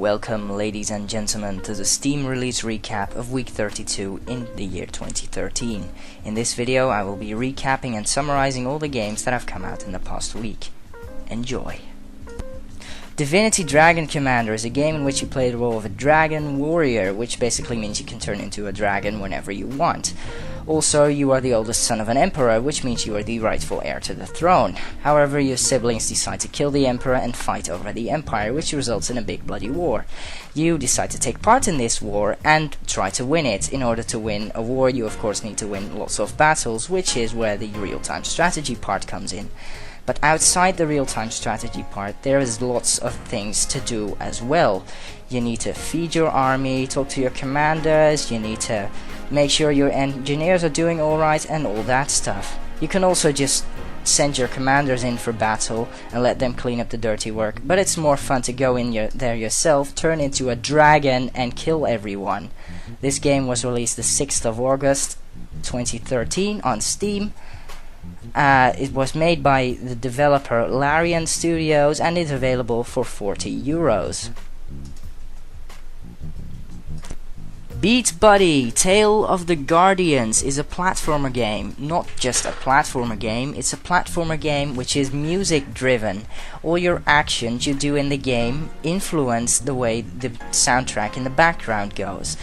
Welcome, ladies and gentlemen, to the Steam release recap of week 32 in the year 2013. In this video I will be recapping and summarizing all the games that have come out in the past week. Enjoy! Divinity Dragon Commander is a game in which you play the role of a dragon warrior, which basically means you can turn into a dragon whenever you want. Also, you are the oldest son of an emperor, which means you are the rightful heir to the throne. However, your siblings decide to kill the emperor and fight over the empire, which results in a big bloody war. You decide to take part in this war and try to win it. In order to win a war, you of course need to win lots of battles, which is where the real-time strategy part comes in. But outside the real-time strategy part, there is lots of things to do as well. You need to feed your army, talk to your commanders, you need to make sure your engineers are doing alright, and all that stuff. You can also just send your commanders in for battle and let them clean up the dirty work, but it's more fun to go in there yourself, turn into a dragon and kill everyone. This game was released the 6th of August 2013 on Steam. It was made by the developer Larian Studios and is available for €40. Beatbuddy, Tale of the Guardians is a platformer game. Not just a platformer game, it's a platformer game which is music driven. All your actions you do in the game influence the way the soundtrack in the background goes.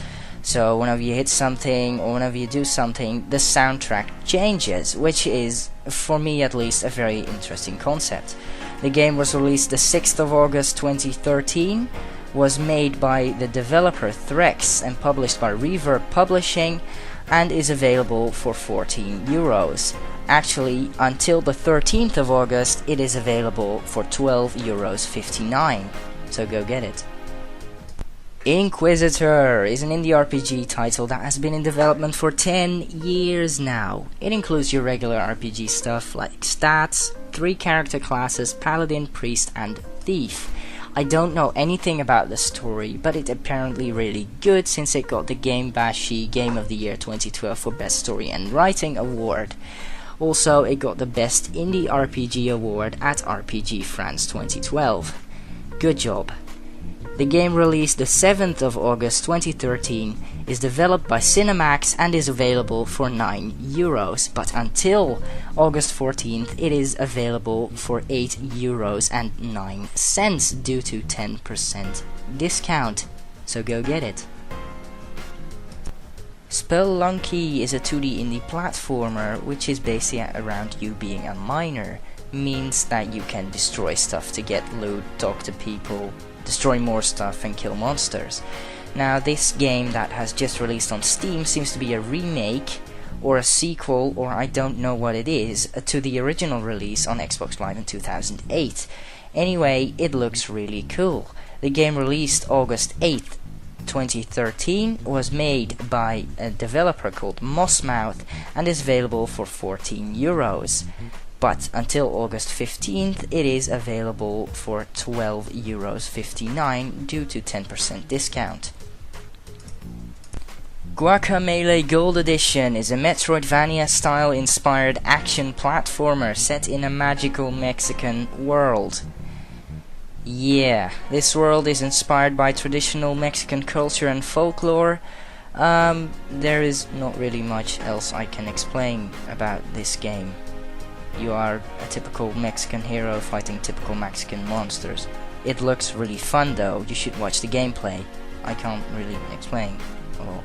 So whenever you hit something or whenever you do something, the soundtrack changes, which is, for me at least, a very interesting concept. The game was released the 6th of August 2013, was made by the developer Threx and published by Reverb Publishing, and is available for €14. Actually, until the 13th of August, it is available for €12.59, so go get it. Inquisitor is an indie RPG title that has been in development for 10 years now. It includes your regular RPG stuff like stats, 3 character classes, paladin, priest and thief. I don't know anything about the story, but it's apparently really good since it got the Game Bashi Game of the Year 2012 for Best Story and Writing award. Also, it got the Best Indie RPG award at RPG France 2012. Good job. The game, released the 7th of August 2013, is developed by Cinemax and is available for €9, but until August 14th it is available for €8.09 due to 10% discount, so go get it. Spelunky is a 2D indie platformer which is based around you being a miner. Means that you can destroy stuff to get loot, talk to people, destroy more stuff and kill monsters. Now this game that has just released on Steam seems to be a remake or a sequel, or I don't know what it is, to the original release on Xbox Live in 2008. Anyway, it looks really cool. The game, released August 8th 2013, was made by a developer called Mossmouth and is available for €14. But until August 15th, it is available for €12.59 due to 10% discount. Guacamelee Gold Edition is a Metroidvania-style inspired action platformer set in a magical Mexican world. Yeah, this world is inspired by traditional Mexican culture and folklore. There is not really much else I can explain about this game. You are a typical Mexican hero fighting typical Mexican monsters. It looks really fun though, you should watch the gameplay. I can't really explain. Oh.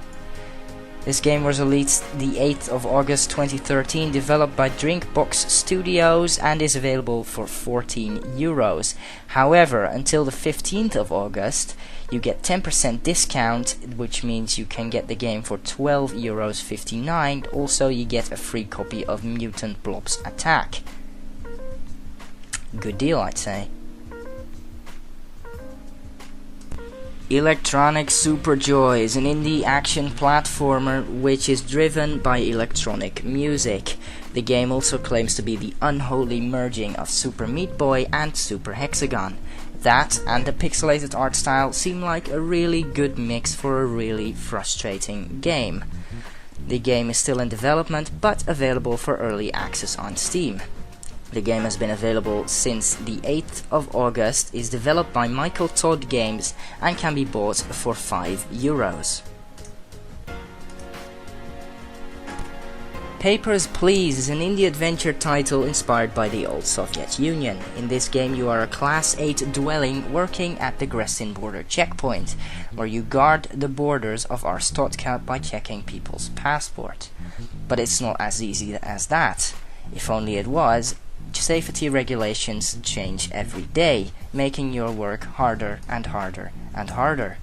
This game was released the 8th of August 2013, developed by Drinkbox Studios and is available for €14. However, until the 15th of August, you get 10% discount, which means you can get the game for €12.59. Also, you get a free copy of Mutant Blob's Attack. Good deal, I'd say. Electronic Superjoy is an indie action platformer which is driven by electronic music. The game also claims to be the unholy merging of Super Meat Boy and Super Hexagon. That and the pixelated art style seem like a really good mix for a really frustrating game. The game is still in development but available for early access on Steam. The game has been available since the 8th of August, is developed by Michael Todd Games, and can be bought for €5. Papers, Please is an indie adventure title inspired by the old Soviet Union. In this game you are a Class 8 dwelling working at the Gresin border checkpoint, where you guard the borders of Arstotzka by checking people's passport. But it's not as easy as that. If only it was. Safety regulations change every day, making your work harder and harder and harder.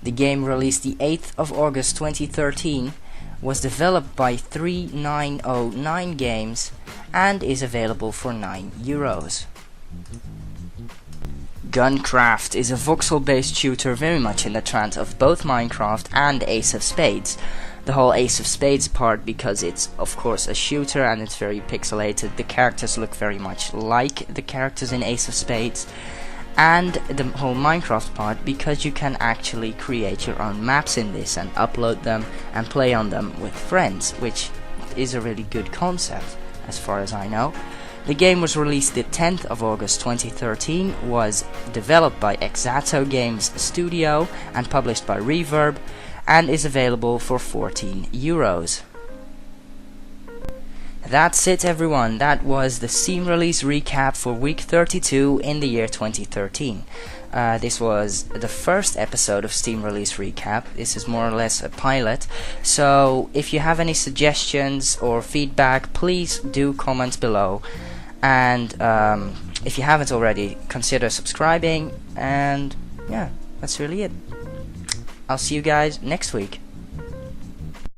The game, released the 8th of August 2013, was developed by 3909 Games and is available for €9. Guncraft is a voxel-based shooter very much in the trend of both Minecraft and Ace of Spades. The whole Ace of Spades part, because it's of course a shooter and it's very pixelated, the characters look very much like the characters in Ace of Spades, and the whole Minecraft part because you can actually create your own maps in this and upload them and play on them with friends, which is a really good concept as far as I know. The game was released the 10th of August 2013, was developed by Exato Games Studio and published by Reverb, and is available for €14. That's it everyone, that was the Steam release recap for week 32 in the year 2013. This was the first episode of Steam release recap. This is more or less a pilot, so if you have any suggestions or feedback, please do comment below, and if you haven't already, consider subscribing, and yeah, that's really it. I'll see you guys next week.